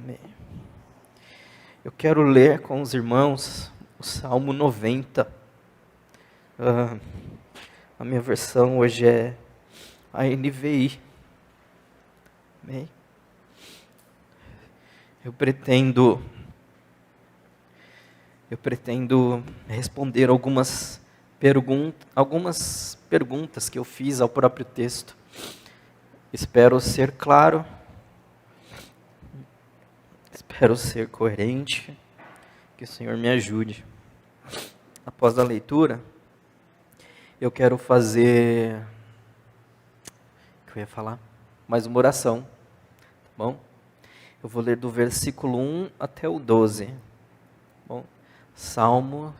Amém. Eu quero ler com os irmãos o Salmo 90. A minha versão hoje é a NVI. Amém. Eu pretendo responder algumas perguntas que eu fiz ao próprio texto. Espero ser claro. Espero ser coerente, que o Senhor me ajude. Após a leitura, eu quero fazer, mais uma oração, tá bom? Eu vou ler do versículo 1 até o 12, tá bom? Salmo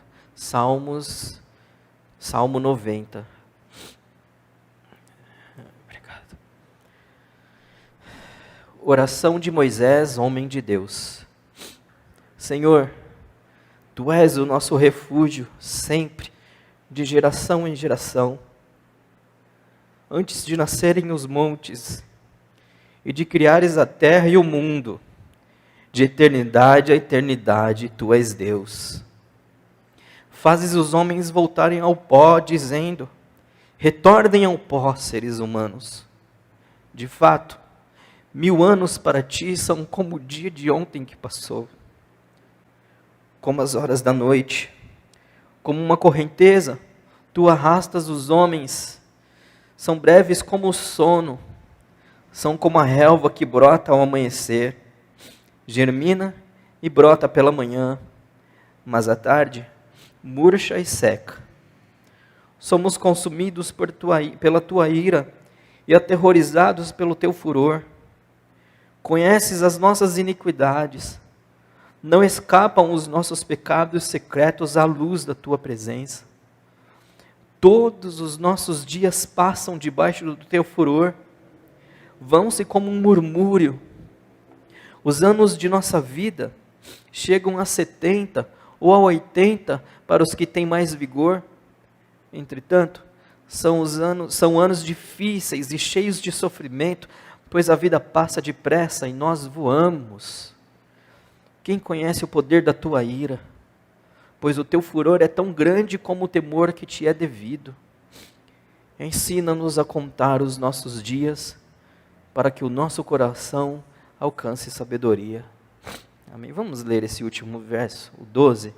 90. Oração de Moisés, homem de Deus. Senhor, Tu és o nosso refúgio sempre, de geração em geração. Antes de nascerem os montes e de criares a terra e o mundo, de eternidade a eternidade, Tu és Deus. Fazes os homens voltarem ao pó, dizendo: retornem ao pó, seres humanos. De fato, 1000 anos para ti são como o dia de ontem que passou, como as horas da noite. Como uma correnteza, tu arrastas os homens, são breves como o sono, são como a relva que brota ao amanhecer, germina e brota pela manhã, mas à tarde murcha e seca. Somos consumidos pela tua ira e aterrorizados pelo teu furor. Conheces as nossas iniquidades, não escapam os nossos pecados secretos à luz da Tua presença. Todos os nossos dias passam debaixo do Teu furor, vão-se como um murmúrio. Os anos de nossa vida chegam a 70 ou a 80 para os que têm mais vigor. Entretanto, são anos difíceis e cheios de sofrimento, pois a vida passa depressa e nós voamos. Quem conhece o poder da tua ira? Pois o teu furor é tão grande como o temor que te é devido. Ensina-nos a contar os nossos dias, para que o nosso coração alcance sabedoria. Amém? Vamos ler esse último verso, o 12.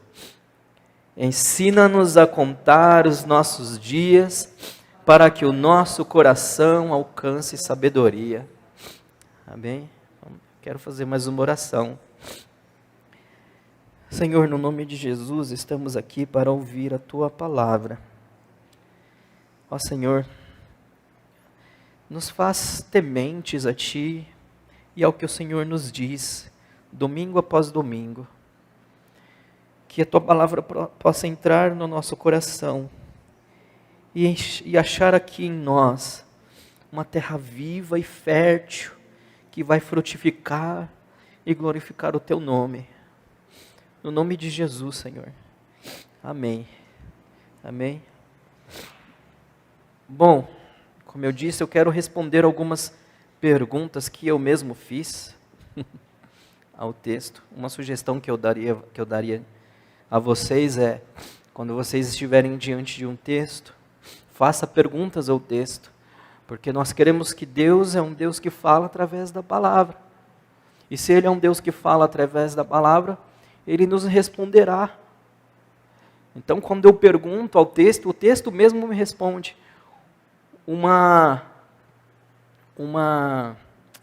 Ensina-nos a contar os nossos dias, para que o nosso coração alcance sabedoria. Amém? Quero fazer mais uma oração. Senhor, no nome de Jesus, estamos aqui para ouvir a Tua palavra. Ó Senhor, nos faz tementes a Ti e ao que o Senhor nos diz, domingo após domingo. Que a Tua palavra possa entrar no nosso coração e achar aqui em nós uma terra viva e fértil, que vai frutificar e glorificar o Teu nome. No nome de Jesus, Senhor. Amém. Amém. Bom, como eu disse, eu quero responder algumas perguntas que eu mesmo fiz ao texto. Uma sugestão que eu daria a vocês é, quando vocês estiverem diante de um texto, faça perguntas ao texto. Porque nós queremos que Deus é um Deus que fala através da palavra. E se Ele é um Deus que fala através da palavra, Ele nos responderá. Então, quando eu pergunto ao texto, o texto mesmo me responde. Uma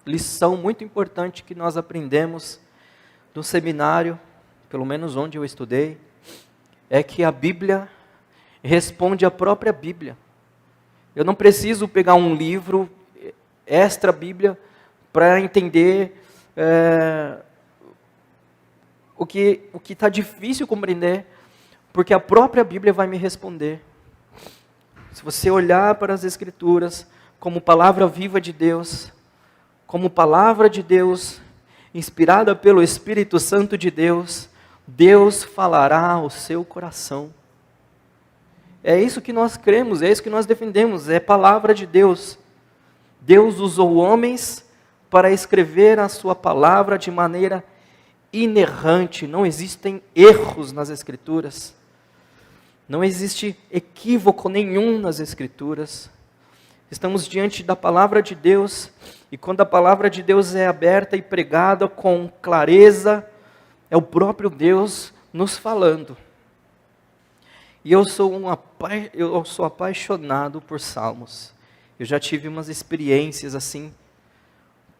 lição muito importante que nós aprendemos no seminário, pelo menos onde eu estudei, é que a Bíblia responde à própria Bíblia. Eu não preciso pegar um livro extra Bíblia para entender o que está difícil compreender, porque a própria Bíblia vai me responder. Se você olhar para as Escrituras como palavra viva de Deus, como palavra de Deus, inspirada pelo Espírito Santo de Deus, Deus falará ao seu coração. É isso que nós cremos, é isso que nós defendemos, é palavra de Deus. Deus usou homens para escrever a sua palavra de maneira inerrante, não existem erros nas Escrituras, não existe equívoco nenhum nas Escrituras. Estamos diante da palavra de Deus, e quando a palavra de Deus é aberta e pregada com clareza, é o próprio Deus nos falando. E eu sou apaixonado por salmos. Eu já tive umas experiências assim,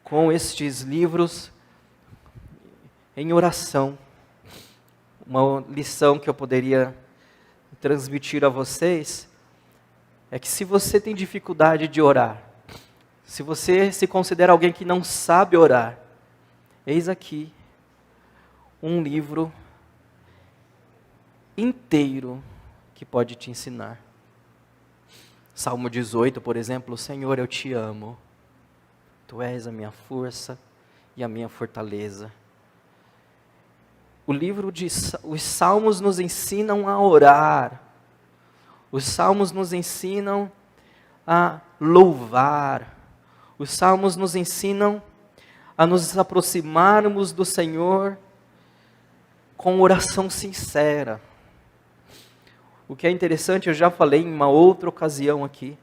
com estes livros, em oração. Uma lição que eu poderia transmitir a vocês, é que se você tem dificuldade de orar, se você se considera alguém que não sabe orar, eis aqui um livro inteiro que pode te ensinar. Salmo 18, por exemplo: Senhor, eu te amo, Tu és a minha força e a minha fortaleza. Os salmos nos ensinam a orar, os salmos nos ensinam a louvar, os salmos nos ensinam a nos aproximarmos do Senhor com oração sincera. O que é interessante, eu já falei em uma outra ocasião aqui,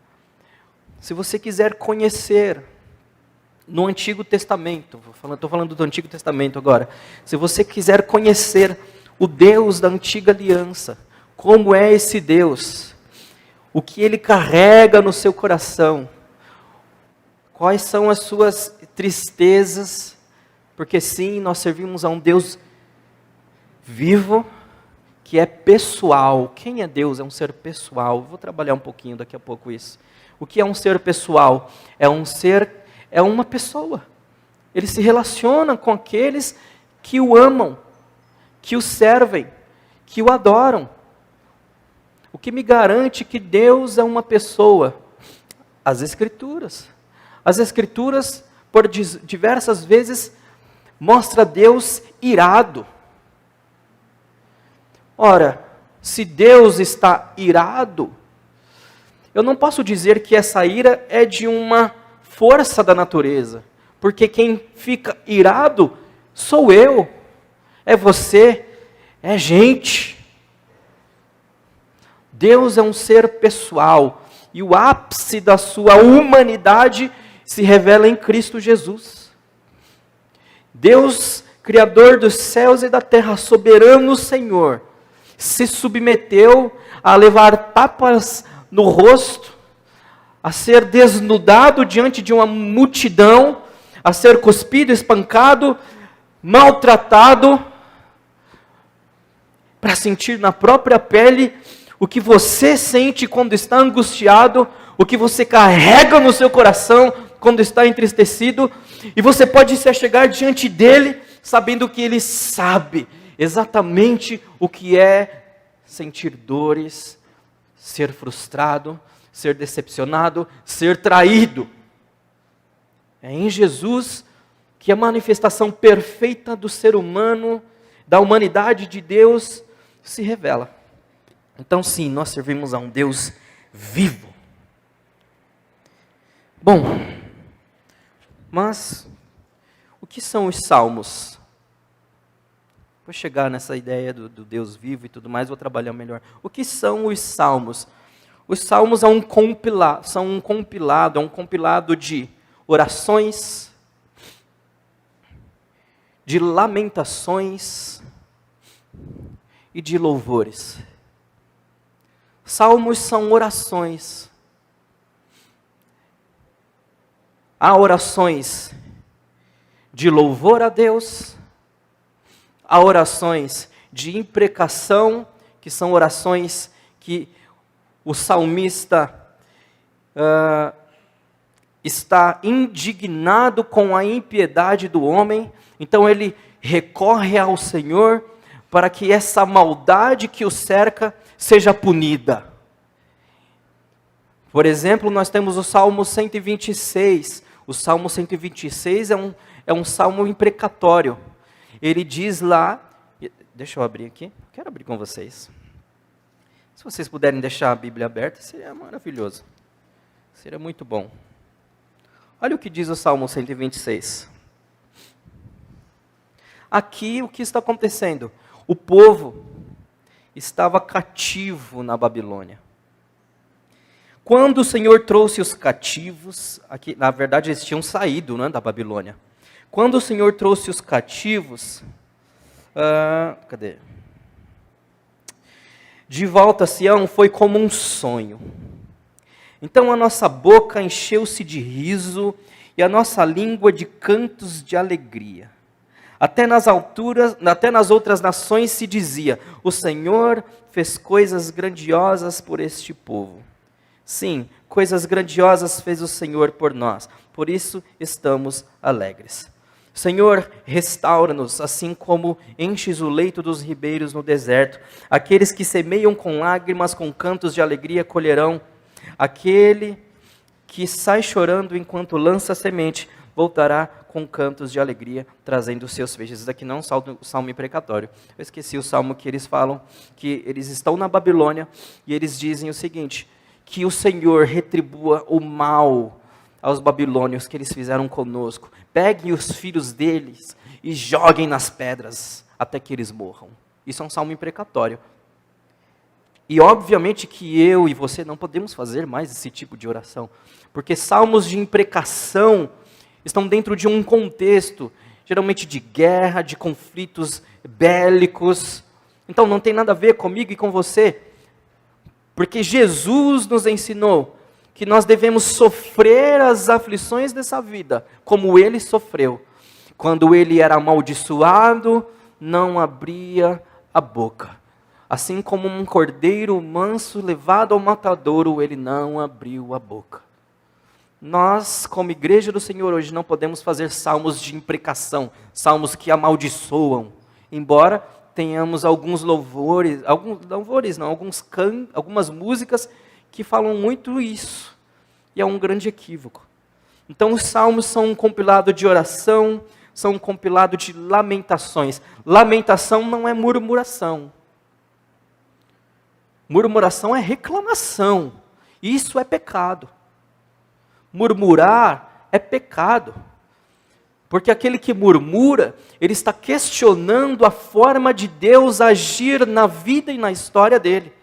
se você quiser conhecer no Antigo Testamento, estou falando do Antigo Testamento agora, se você quiser conhecer o Deus da Antiga Aliança, como é esse Deus, o que Ele carrega no seu coração, quais são as suas tristezas, porque sim, nós servimos a um Deus vivo, que é pessoal. Quem é Deus? É um ser pessoal. Vou trabalhar um pouquinho daqui a pouco isso. O que é um ser pessoal? É uma pessoa. Ele se relaciona com aqueles que o amam, que o servem, que o adoram. O que me garante que Deus é uma pessoa? As Escrituras. As Escrituras, por diversas vezes, mostra Deus irado. Ora, se Deus está irado, eu não posso dizer que essa ira é de uma força da natureza, porque quem fica irado sou eu, é você, é gente. Deus é um ser pessoal, e o ápice da sua humanidade se revela em Cristo Jesus. Deus, Criador dos céus e da terra, soberano Senhor, se submeteu a levar tapas no rosto, a ser desnudado diante de uma multidão, a ser cuspido, espancado, maltratado, para sentir na própria pele o que você sente quando está angustiado, o que você carrega no seu coração quando está entristecido, e você pode se achegar diante dele, sabendo que ele sabe exatamente o que é sentir dores, ser frustrado, ser decepcionado, ser traído. É em Jesus que a manifestação perfeita do ser humano, da humanidade de Deus, se revela. Então sim, nós servimos a um Deus vivo. Bom, mas o que são os salmos? Vou chegar nessa ideia do Deus vivo e tudo mais, vou trabalhar melhor. O que são os salmos? Os salmos são um compilado de orações, de lamentações e de louvores. Salmos são orações. Há orações de louvor a Deus, há orações de imprecação, que são orações que o salmista está indignado com a impiedade do homem, então ele recorre ao Senhor para que essa maldade que o cerca seja punida. Por exemplo, nós temos o Salmo 126. O Salmo 126 é um salmo imprecatório. Ele diz lá, deixa eu abrir aqui, quero abrir com vocês. Se vocês puderem deixar a Bíblia aberta, seria maravilhoso. Seria muito bom. Olha o que diz o Salmo 126. Aqui o que está acontecendo? O povo estava cativo na Babilônia. Quando o Senhor trouxe os cativos, aqui, na verdade eles tinham saído, né, da Babilônia. Quando o Senhor trouxe os cativos, de volta a Sião, foi como um sonho. Então a nossa boca encheu-se de riso e a nossa língua de cantos de alegria. Até nas outras nações se dizia: o Senhor fez coisas grandiosas por este povo. Sim, coisas grandiosas fez o Senhor por nós, por isso estamos alegres. Senhor, restaura-nos, assim como enches o leito dos ribeiros no deserto. Aqueles que semeiam com lágrimas, com cantos de alegria colherão. Aquele que sai chorando enquanto lança a semente, voltará com cantos de alegria, trazendo os seus feixes. Isso daqui não é um salmo imprecatório. Eu esqueci o salmo que eles falam, que eles estão na Babilônia, e eles dizem o seguinte: que o Senhor retribua o mal aos babilônios que eles fizeram conosco. Peguem os filhos deles e joguem nas pedras até que eles morram. Isso é um salmo imprecatório. E obviamente que eu e você não podemos fazer mais esse tipo de oração, porque salmos de imprecação estão dentro de um contexto, geralmente de guerra, de conflitos bélicos. Então não tem nada a ver comigo e com você, porque Jesus nos ensinou que nós devemos sofrer as aflições dessa vida, como Ele sofreu. Quando Ele era amaldiçoado, não abria a boca. Assim como um cordeiro manso levado ao matadouro, Ele não abriu a boca. Nós, como igreja do Senhor, hoje não podemos fazer salmos de imprecação, salmos que amaldiçoam, embora tenhamos alguns louvores, algumas músicas que falam muito isso, e é um grande equívoco. Então os salmos são um compilado de oração, são um compilado de lamentações. Lamentação não é murmuração. Murmuração é reclamação, isso é pecado. Murmurar é pecado, porque aquele que murmura, ele está questionando a forma de Deus agir na vida e na história dele.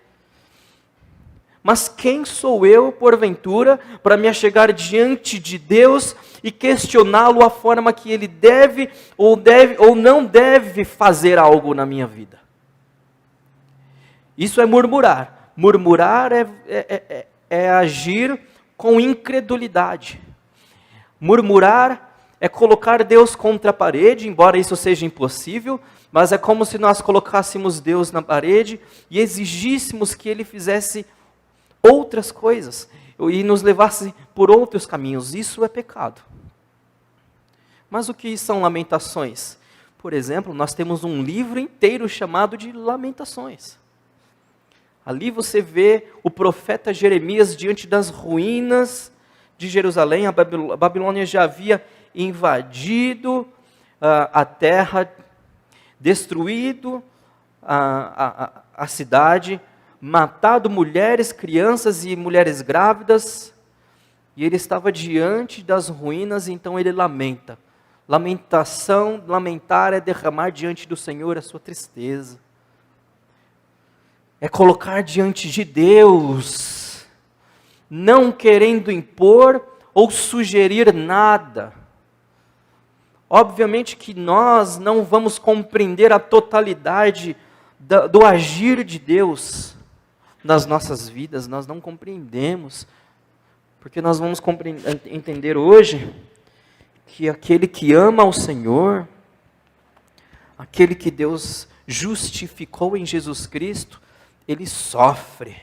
Mas quem sou eu, porventura, para me achegar diante de Deus e questioná-lo a forma que Ele deve ou não deve fazer algo na minha vida? Isso é murmurar. Murmurar é agir com incredulidade. Murmurar é colocar Deus contra a parede, embora isso seja impossível, mas é como se nós colocássemos Deus na parede e exigíssemos que Ele fizesse outras coisas e nos levasse por outros caminhos. Isso é pecado. Mas o que são lamentações? Por exemplo, nós temos um livro inteiro chamado de Lamentações. Ali você vê o profeta Jeremias diante das ruínas de Jerusalém. A Babilônia já havia invadido a terra, destruído a cidade, matado mulheres, crianças e mulheres grávidas. E ele estava diante das ruínas, então ele lamenta. Lamentar é derramar diante do Senhor a sua tristeza. É colocar diante de Deus, não querendo impor ou sugerir nada. Obviamente que nós não vamos compreender a totalidade do agir de Deus nas nossas vidas, nós não compreendemos, porque nós vamos entender hoje que aquele que ama ao Senhor, aquele que Deus justificou em Jesus Cristo, ele sofre.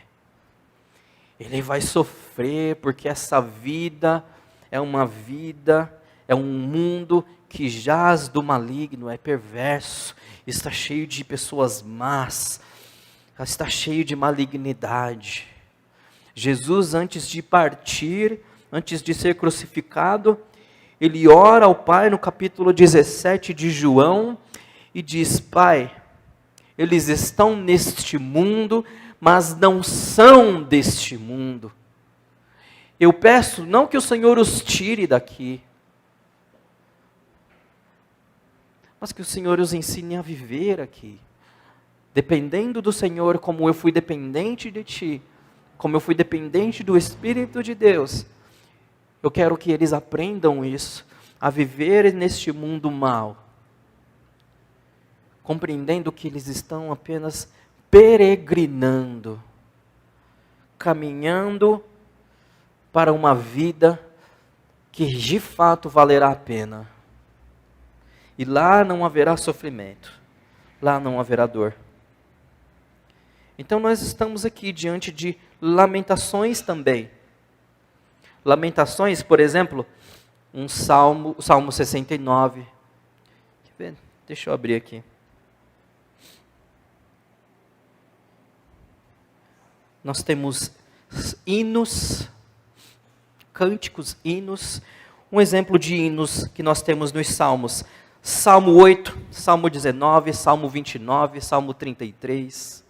Ele vai sofrer porque essa vida é um mundo que jaz do maligno, é perverso, está cheio de pessoas más, está cheio de malignidade. Jesus, antes de partir, antes de ser crucificado, ele ora ao Pai no capítulo 17 de João e diz: Pai, eles estão neste mundo, mas não são deste mundo. Eu peço não que o Senhor os tire daqui, mas que o Senhor os ensine a viver aqui. Dependendo do Senhor, como eu fui dependente de Ti, como eu fui dependente do Espírito de Deus, eu quero que eles aprendam isso, a viver neste mundo mal, compreendendo que eles estão apenas peregrinando, caminhando para uma vida que de fato valerá a pena. E lá não haverá sofrimento, lá não haverá dor. Então nós estamos aqui diante de lamentações também. Lamentações, por exemplo, o Salmo 69. Quer ver? Deixa eu abrir aqui. Nós temos hinos, cânticos, hinos. Um exemplo de hinos que nós temos nos Salmos. Salmo 8, Salmo 19, Salmo 29, Salmo 33,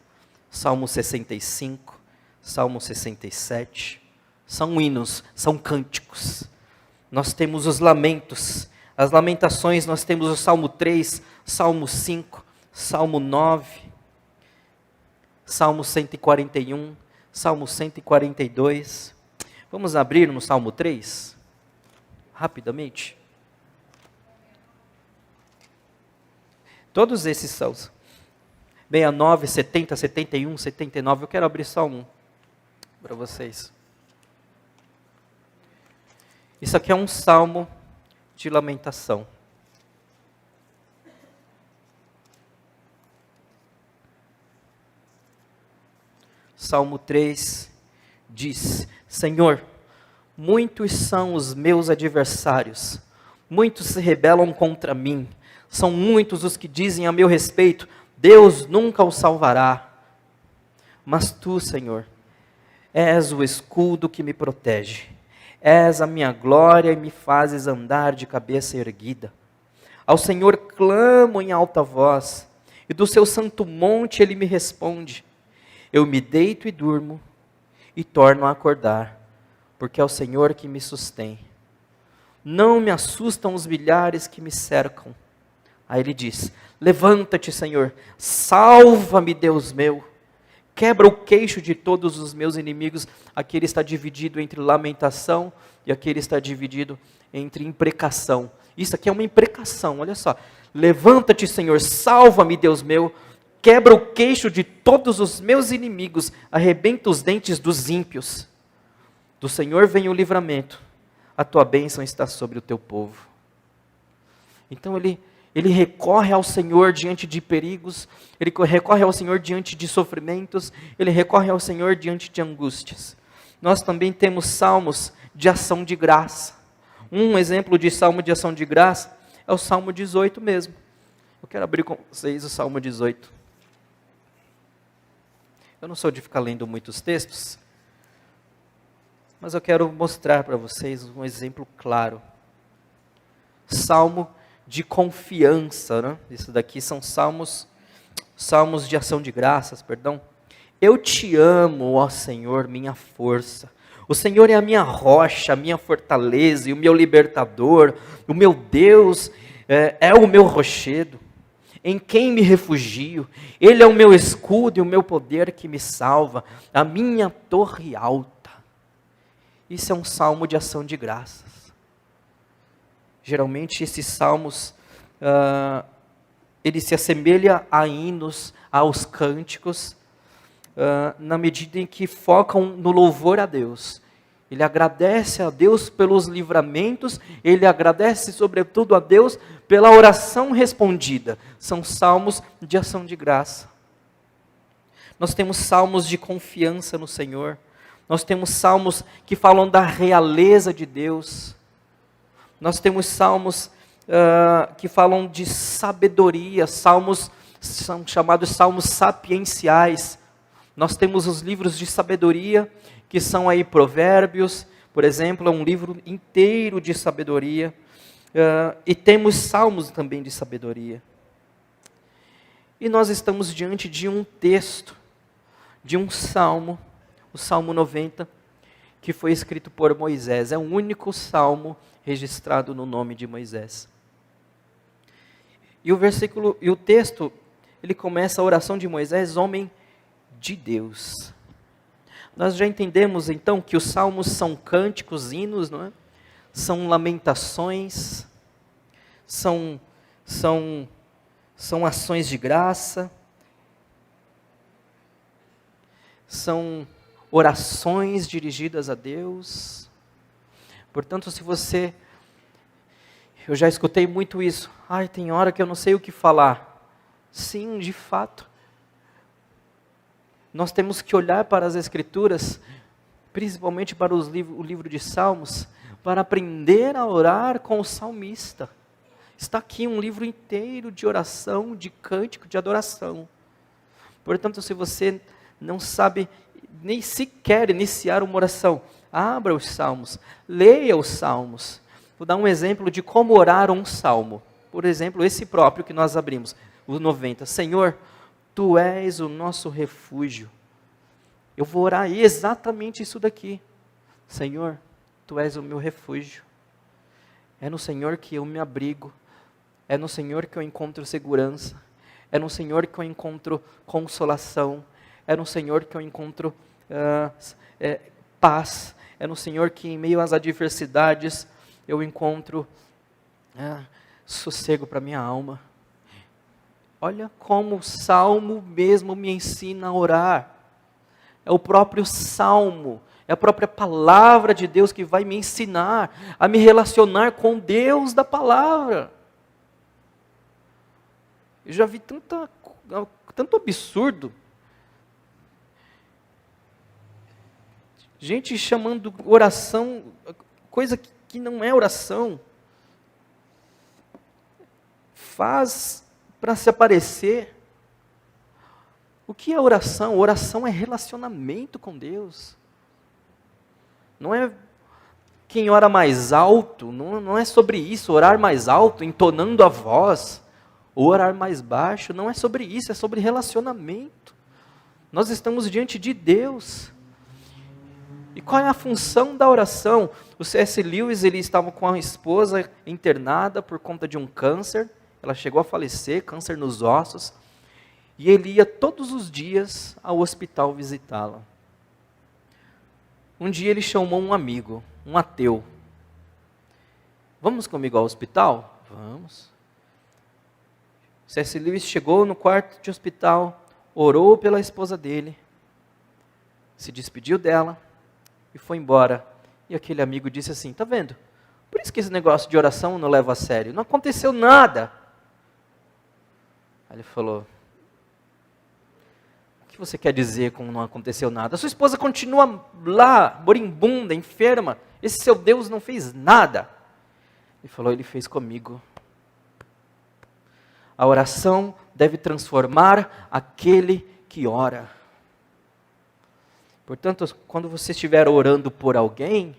Salmo 65, Salmo 67. São hinos, são cânticos. Nós temos os lamentos. As lamentações, nós temos o Salmo 3, Salmo 5, Salmo 9, Salmo 141, Salmo 142. Vamos abrir no Salmo 3? Rapidamente. Todos esses salmos. 69, 70, 71, 79. Eu quero abrir só um para vocês. Isso aqui é um salmo de lamentação. Salmo 3 diz: Senhor, muitos são os meus adversários, muitos se rebelam contra mim, são muitos os que dizem a meu respeito, Deus nunca o salvará. Mas tu, Senhor, és o escudo que me protege, és a minha glória e me fazes andar de cabeça erguida. Ao Senhor clamo em alta voz, e do seu santo monte Ele me responde. Eu me deito e durmo, e torno a acordar, porque é o Senhor que me sustém. Não me assustam os milhares que me cercam. Aí ele diz: levanta-te, Senhor, salva-me, Deus meu. Quebra o queixo de todos os meus inimigos. Aqui ele está dividido entre lamentação e aqui ele está dividido entre imprecação. Isso aqui é uma imprecação, olha só. Levanta-te, Senhor, salva-me, Deus meu. Quebra o queixo de todos os meus inimigos. Arrebenta os dentes dos ímpios. Do Senhor vem o livramento. A tua bênção está sobre o teu povo. Então ele recorre ao Senhor diante de perigos, ele recorre ao Senhor diante de sofrimentos, ele recorre ao Senhor diante de angústias. Nós também temos salmos de ação de graça. Um exemplo de salmo de ação de graça é o Salmo 18 mesmo. Eu quero abrir com vocês o Salmo 18. Eu não sou de ficar lendo muitos textos, mas eu quero mostrar para vocês um exemplo claro. Salmo de confiança, né? Isso daqui são salmos de ação de graças, perdão. Eu te amo, ó Senhor, minha força. O Senhor é a minha rocha, a minha fortaleza e o meu libertador. O meu Deus é o meu rochedo, em quem me refugio. Ele é o meu escudo e o meu poder que me salva, a minha torre alta. Isso é um salmo de ação de graças. Geralmente esses salmos, ele se assemelha a hinos, aos cânticos, na medida em que focam no louvor a Deus. Ele agradece a Deus pelos livramentos, ele agradece sobretudo a Deus pela oração respondida. São salmos de ação de graça. Nós temos salmos de confiança no Senhor. Nós temos salmos que falam da realeza de Deus. Nós temos salmos que falam de sabedoria, salmos são chamados salmos sapienciais. Nós temos os livros de sabedoria, que são aí Provérbios, por exemplo, é um livro inteiro de sabedoria. E temos salmos também de sabedoria. E nós estamos diante de um texto, de um salmo, o Salmo 90, que foi escrito por Moisés. É o único salmo registrado no nome de Moisés. E o texto, ele começa a oração de Moisés, homem de Deus. Nós já entendemos então que os salmos são cânticos, hinos, não é? São lamentações, são ações de graça, são orações dirigidas a Deus. Portanto, eu já escutei muito isso, tem hora que eu não sei o que falar. Sim, de fato. Nós temos que olhar para as Escrituras, principalmente para o livro de Salmos, para aprender a orar com o salmista. Está aqui um livro inteiro de oração, de cântico, de adoração. Portanto, se você não sabe nem sequer iniciar uma oração, abra os Salmos, leia os Salmos. Vou dar um exemplo de como orar um salmo. Por exemplo, esse próprio que nós abrimos, o 90. Senhor, Tu és o nosso refúgio. Eu vou orar exatamente isso daqui. Senhor, Tu és o meu refúgio. É no Senhor que eu me abrigo. É no Senhor que eu encontro segurança. É no Senhor que eu encontro consolação. É no Senhor que eu encontro paz. É no Senhor que em meio às adversidades eu encontro sossego para minha alma. Olha como o Salmo mesmo me ensina a orar. É o próprio Salmo, é a própria palavra de Deus que vai me ensinar a me relacionar com Deus da palavra. Eu já vi tanto absurdo. Gente chamando oração, coisa que não é oração. Faz para se aparecer. O que é oração? Oração é relacionamento com Deus. Não é quem ora mais alto, não é sobre isso, orar mais alto, entonando a voz, ou orar mais baixo, não é sobre isso, é sobre relacionamento. Nós estamos diante de Deus. E qual é a função da oração? O C.S. Lewis, ele estava com a esposa internada por conta de um câncer, ela chegou a falecer, câncer nos ossos, e ele ia todos os dias ao hospital visitá-la. Um dia ele chamou um amigo, um ateu. Vamos comigo ao hospital? Vamos. C.S. Lewis chegou no quarto de hospital, orou pela esposa dele, se despediu dela e foi embora. E aquele amigo disse assim, tá vendo? Por isso que esse negócio de oração não leva a sério. Não aconteceu nada. Aí ele falou, o que você quer dizer com não aconteceu nada? A sua esposa continua lá, moribunda, enferma. Esse seu Deus não fez nada. Ele falou, ele fez comigo. A oração deve transformar aquele que ora. Portanto, quando você estiver orando por alguém,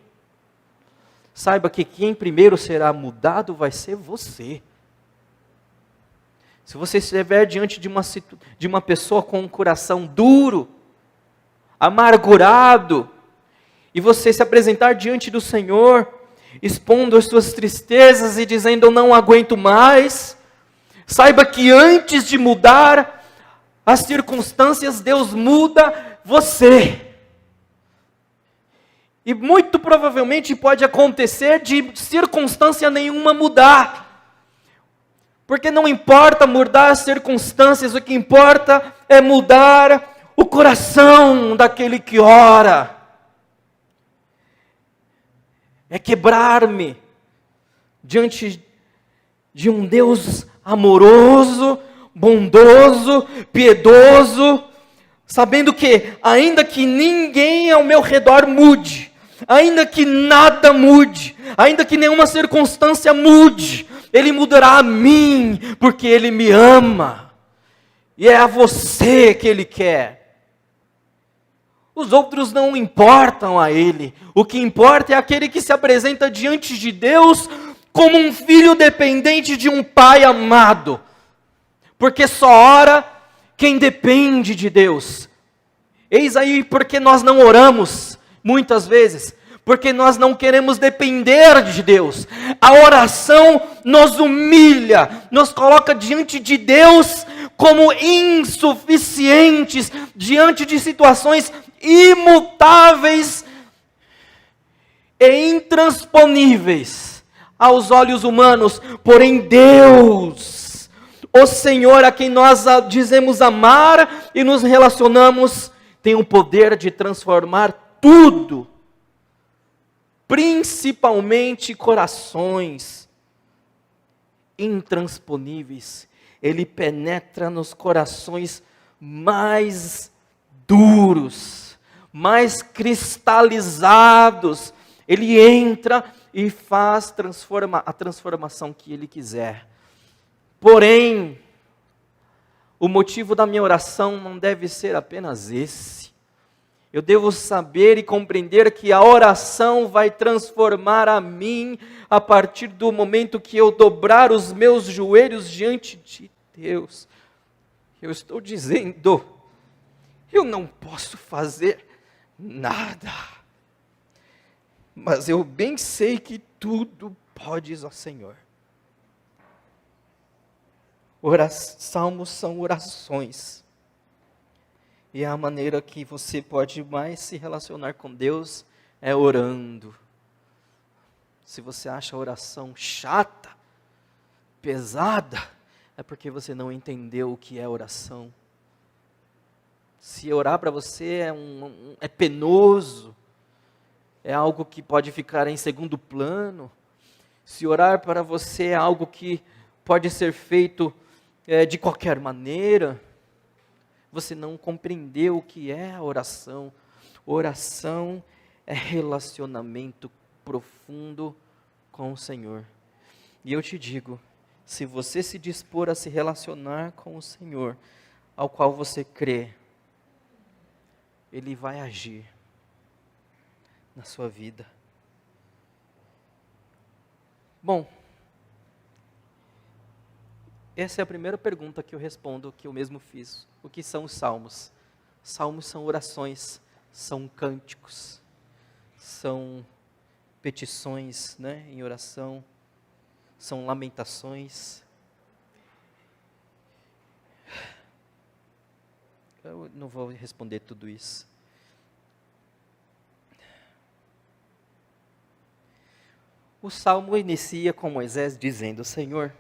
saiba que quem primeiro será mudado vai ser você. Se você estiver diante de uma pessoa com um coração duro, amargurado, e você se apresentar diante do Senhor, expondo as suas tristezas e dizendo, eu não aguento mais, saiba que antes de mudar as circunstâncias, Deus muda você. E muito provavelmente pode acontecer de circunstância nenhuma mudar. Porque não importa mudar as circunstâncias, o que importa é mudar o coração daquele que ora. É quebrar-me diante de um Deus amoroso, bondoso, piedoso, sabendo que ainda que ninguém ao meu redor mude, ainda que nada mude, ainda que nenhuma circunstância mude, Ele mudará a mim, porque Ele me ama, e é a você que Ele quer. Os outros não importam a Ele, o que importa é aquele que se apresenta diante de Deus como um filho dependente de um pai amado, porque só ora quem depende de Deus. Eis aí porque nós não oramos, muitas vezes, porque nós não queremos depender de Deus. A oração nos humilha, nos coloca diante de Deus como insuficientes, diante de situações imutáveis e intransponíveis aos olhos humanos. Porém Deus, o Senhor a quem nós dizemos amar e nos relacionamos, tem o poder de transformar tudo, principalmente corações intransponíveis. Ele penetra nos corações mais duros, mais cristalizados. Ele entra e faz a transformação que Ele quiser. Porém, o motivo da minha oração não deve ser apenas esse. Eu devo saber e compreender que a oração vai transformar a mim a partir do momento que eu dobrar os meus joelhos diante de Deus. Eu estou dizendo, eu não posso fazer nada, mas eu bem sei que tudo podes, ó Senhor. Salmos são orações. E a maneira que você pode mais se relacionar com Deus é orando. Se você acha a oração chata, pesada, é porque você não entendeu o que é oração. Se orar para você é penoso, é algo que pode ficar em segundo plano. Se orar para você é algo que pode ser feito de qualquer maneira, você não compreendeu o que é a oração. Oração é relacionamento profundo com o Senhor. E eu te digo, se você se dispor a se relacionar com o Senhor, ao qual você crê, Ele vai agir na sua vida. Bom, essa é a primeira pergunta que eu respondo, que eu mesmo fiz. O que são os salmos? Salmos são orações, são cânticos, são petições, em oração, são lamentações. Eu não vou responder tudo isso. O salmo inicia com Moisés dizendo: Senhor,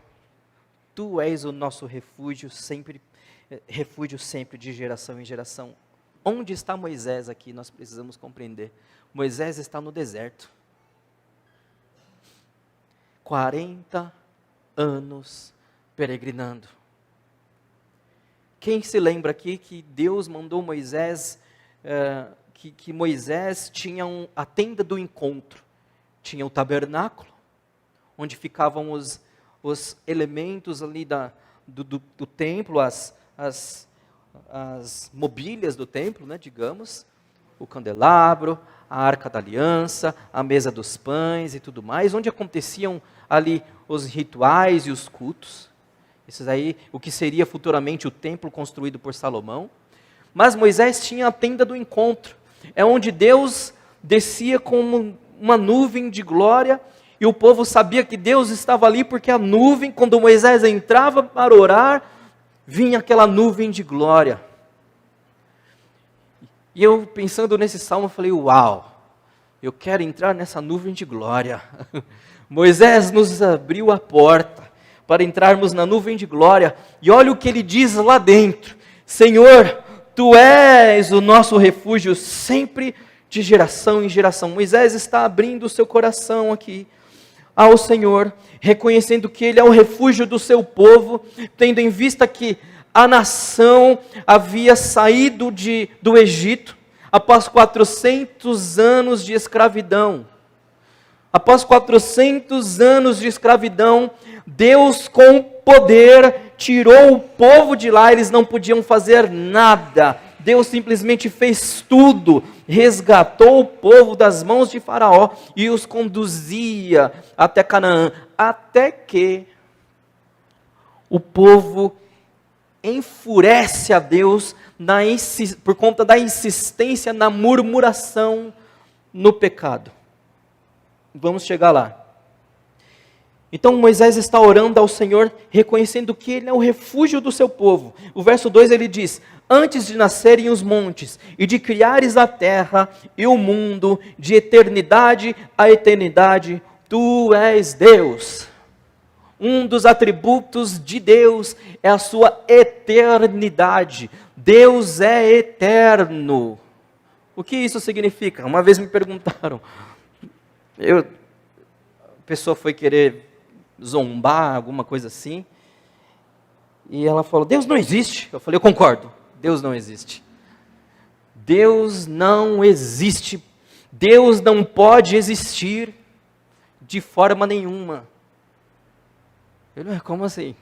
Tu és o nosso refúgio sempre de geração em geração. Onde está Moisés aqui? Nós precisamos compreender. Moisés está no deserto. 40 anos peregrinando. Quem se lembra aqui que Deus mandou Moisés, que Moisés tinha a tenda do encontro, tinha o tabernáculo, onde ficavam os elementos ali do templo, as mobílias do templo, digamos, o candelabro, a arca da aliança, a mesa dos pães e tudo mais, onde aconteciam ali os rituais e os cultos. Isso aí, o que seria futuramente o templo construído por Salomão. Mas Moisés tinha a tenda do encontro, é onde Deus descia como uma nuvem de glória, e o povo sabia que Deus estava ali, porque a nuvem, quando Moisés entrava para orar, vinha aquela nuvem de glória. E eu, pensando nesse salmo, falei: uau, eu quero entrar nessa nuvem de glória. Moisés nos abriu a porta para entrarmos na nuvem de glória, e olha o que ele diz lá dentro: Senhor, Tu és o nosso refúgio sempre de geração em geração. Moisés está abrindo o seu coração aqui ao Senhor, reconhecendo que Ele é o refúgio do seu povo, tendo em vista que a nação havia saído do Egito após 400 anos de escravidão. Após 400 anos de escravidão, Deus com poder tirou o povo de lá, eles não podiam fazer nada. Deus simplesmente fez tudo, resgatou o povo das mãos de Faraó e os conduzia até Canaã, até que o povo enfurece a Deus por conta da insistência na murmuração, no pecado. Vamos chegar lá. Então Moisés está orando ao Senhor, reconhecendo que Ele é o refúgio do seu povo. O verso 2 ele diz: antes de nascerem os montes, e de criares a terra e o mundo, de eternidade a eternidade, Tu és Deus. Um dos atributos de Deus é a sua eternidade. Deus é eterno. O que isso significa? Uma vez me perguntaram, a pessoa foi querer zombar, alguma coisa assim, e ela falou: Deus não existe. Eu falei: eu concordo, Deus não existe. Deus não existe. Deus não pode existir de forma nenhuma. Eu, como assim?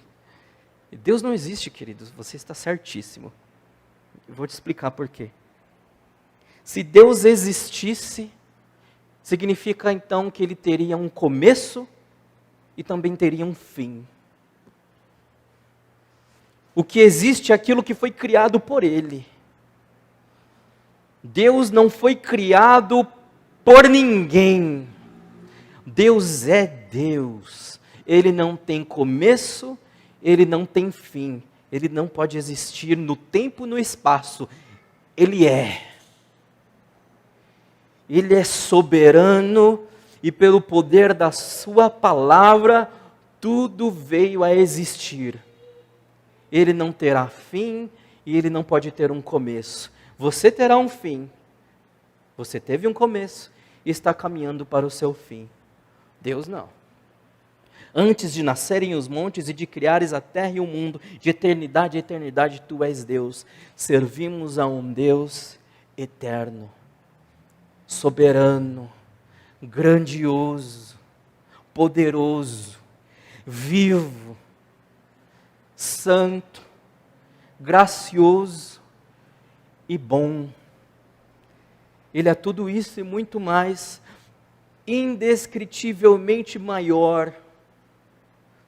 Deus não existe, queridos, você está certíssimo. Eu vou te explicar por quê. Se Deus existisse, significa então que Ele teria um começo e também teria um fim. O que existe é aquilo que foi criado por Ele. Deus não foi criado por ninguém. Deus é Deus. Ele não tem começo, Ele não tem fim. Ele não pode existir no tempo e no espaço. Ele é. Ele é soberano e pelo poder da sua palavra, tudo veio a existir. Ele não terá fim e ele não pode ter um começo. Você terá um fim. Você teve um começo e está caminhando para o seu fim. Deus não. Antes de nascerem os montes e de criares a terra e o mundo, de eternidade a eternidade, Tu és Deus. Servimos a um Deus eterno, soberano, grandioso, poderoso, vivo, santo, gracioso e bom. Ele é tudo isso e muito mais, indescritivelmente maior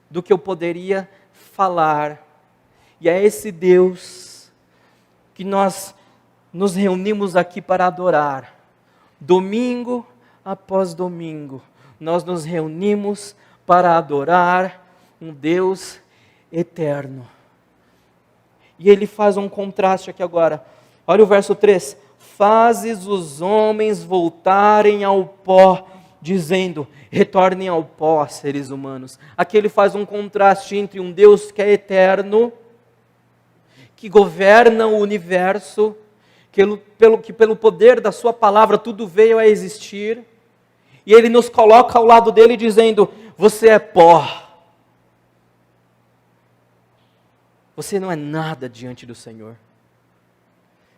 do que eu poderia falar. E é esse Deus que nós nos reunimos aqui para adorar. Domingo após domingo, nós nos reunimos para adorar um Deus eterno. E ele faz um contraste aqui agora. Olha o verso 3. Fazes os homens voltarem ao pó, dizendo: retornem ao pó, seres humanos. Aqui ele faz um contraste entre um Deus que é eterno, que governa o universo, que pelo poder da sua palavra tudo veio a existir, e ele nos coloca ao lado dele dizendo: você é pó. Você não é nada diante do Senhor.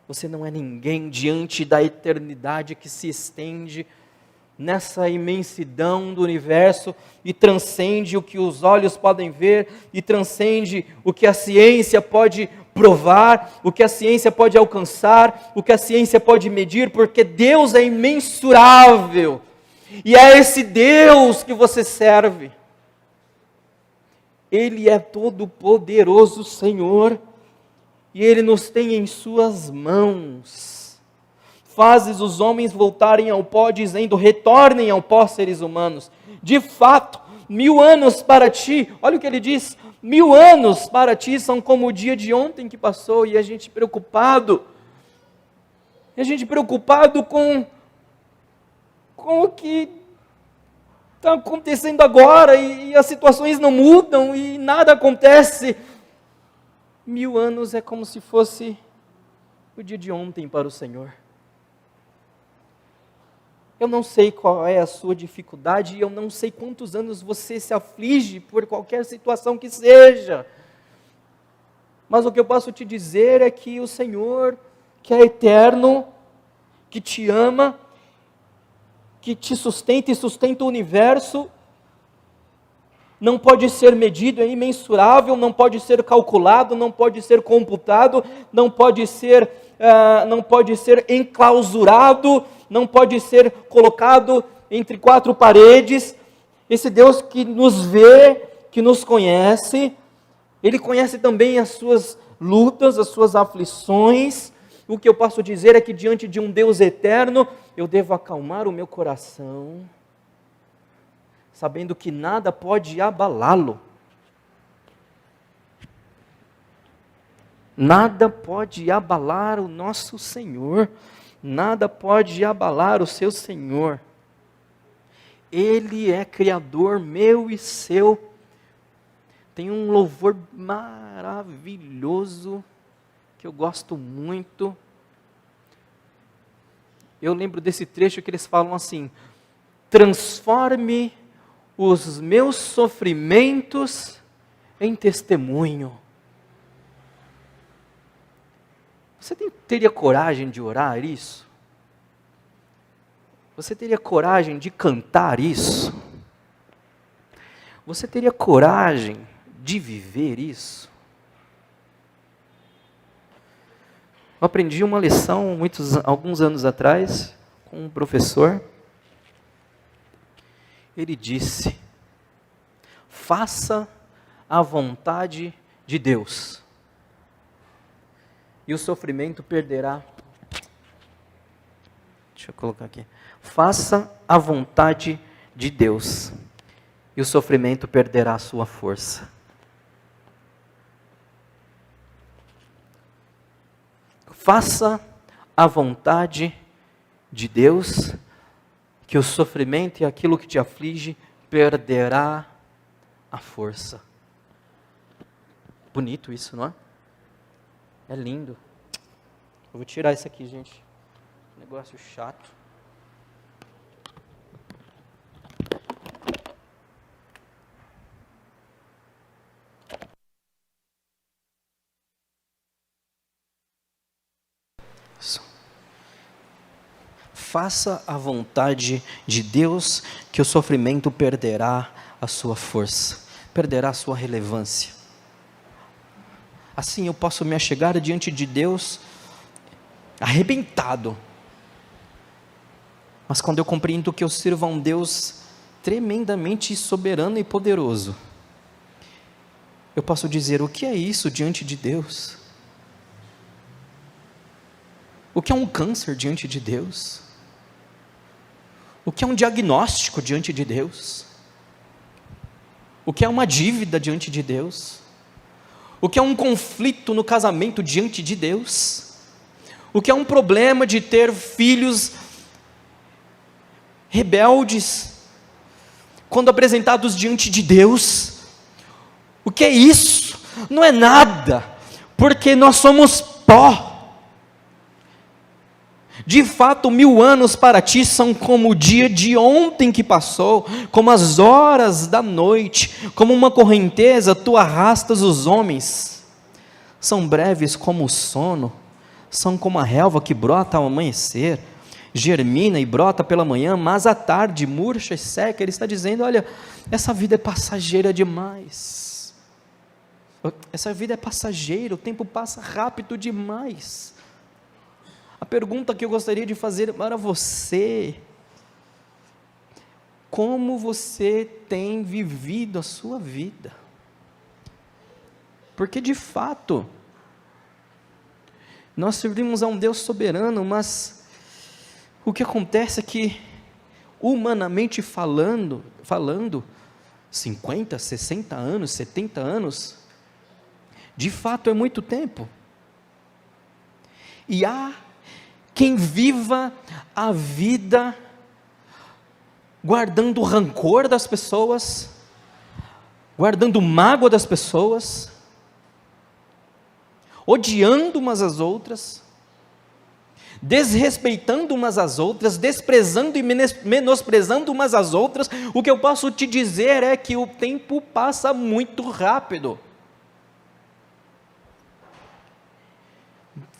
Você não é ninguém diante da eternidade que se estende nessa imensidão do universo e transcende o que os olhos podem ver e transcende o que a ciência pode provar, o que a ciência pode alcançar, o que a ciência pode medir, porque Deus é imensurável. E é esse Deus que você serve. Ele é todo poderoso, Senhor, e Ele nos tem em suas mãos. Fazes os homens voltarem ao pó, dizendo: retornem ao pó, seres humanos. De fato, 1000 anos para ti, olha o que ele diz: 1000 anos para ti são como o dia de ontem que passou. E a gente preocupado com o que está acontecendo agora, e as situações não mudam, e nada acontece. 1000 anos é como se fosse o dia de ontem para o Senhor. Eu não sei qual é a sua dificuldade, e eu não sei quantos anos você se aflige por qualquer situação que seja. Mas o que eu posso te dizer é que o Senhor, que é eterno, que te ama, que te sustenta e sustenta o universo, não pode ser medido, é imensurável, não pode ser calculado, não pode ser computado, não pode ser enclausurado, não pode ser colocado entre 4 paredes. Esse Deus que nos vê, que nos conhece, Ele conhece também as suas lutas, as suas aflições. O que eu posso dizer é que diante de um Deus eterno, eu devo acalmar o meu coração, sabendo que nada pode abalá-lo. Nada pode abalar o nosso Senhor, nada pode abalar o seu Senhor. Ele é Criador meu e seu. Tem um louvor maravilhoso, que eu gosto muito. Eu lembro desse trecho que eles falam assim: transforme os meus sofrimentos em testemunho. Você teria coragem de orar isso? Você teria coragem de cantar isso? Você teria coragem de viver isso? Eu aprendi uma lição alguns anos atrás com um professor. Ele disse: faça a vontade de Deus, e o sofrimento perderá. Deixa eu colocar aqui. Faça a vontade de Deus, e o sofrimento perderá a sua força. Faça a vontade de Deus, que o sofrimento e aquilo que te aflige perderá a força. Bonito isso, não é? É lindo. Eu vou tirar isso aqui, gente. Negócio chato. Faça a vontade de Deus, que o sofrimento perderá a sua força, perderá a sua relevância. Assim eu posso me achegar diante de Deus arrebentado. Mas quando eu compreendo que eu sirvo a um Deus tremendamente soberano e poderoso, eu posso dizer: o que é isso diante de Deus? O que é um câncer diante de Deus? O que é um diagnóstico diante de Deus? O que é uma dívida diante de Deus? O que é um conflito no casamento diante de Deus? O que é um problema de ter filhos rebeldes quando apresentados diante de Deus? O que é isso? Não é nada, porque nós somos pó. De fato, 1000 anos para ti são como o dia de ontem que passou, como as horas da noite, como uma correnteza tu arrastas os homens. São breves como o sono, são como a relva que brota ao amanhecer, germina e brota pela manhã, mas à tarde murcha e seca. Ele está dizendo: olha, essa vida é passageira demais. Essa vida é passageira, o tempo passa rápido demais. A pergunta que eu gostaria de fazer para você: como você tem vivido a sua vida? Porque de fato, nós servimos a um Deus soberano, mas o que acontece é que, humanamente falando, 50, 60 anos, 70 anos, de fato é muito tempo. E há quem viva a vida guardando o rancor das pessoas, guardando mágoa das pessoas, odiando umas às outras, desrespeitando umas às outras, desprezando e menosprezando umas às outras. O que eu posso te dizer é que o tempo passa muito rápido.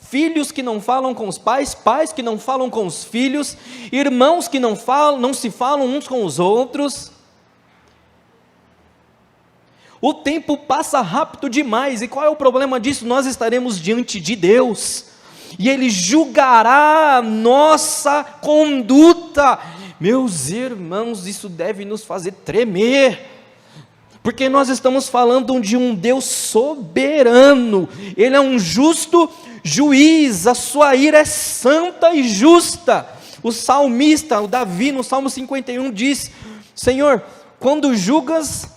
Filhos que não falam com os pais, pais que não falam com os filhos, irmãos que não se falam uns com os outros. O tempo passa rápido demais, e qual é o problema disso? Nós estaremos diante de Deus, e Ele julgará a nossa conduta. Meus irmãos, isso deve nos fazer tremer, porque nós estamos falando de um Deus soberano. Ele é um justo juiz, a sua ira é santa e justa. O salmista, o Davi, no Salmo 51 diz: Senhor, quando julgas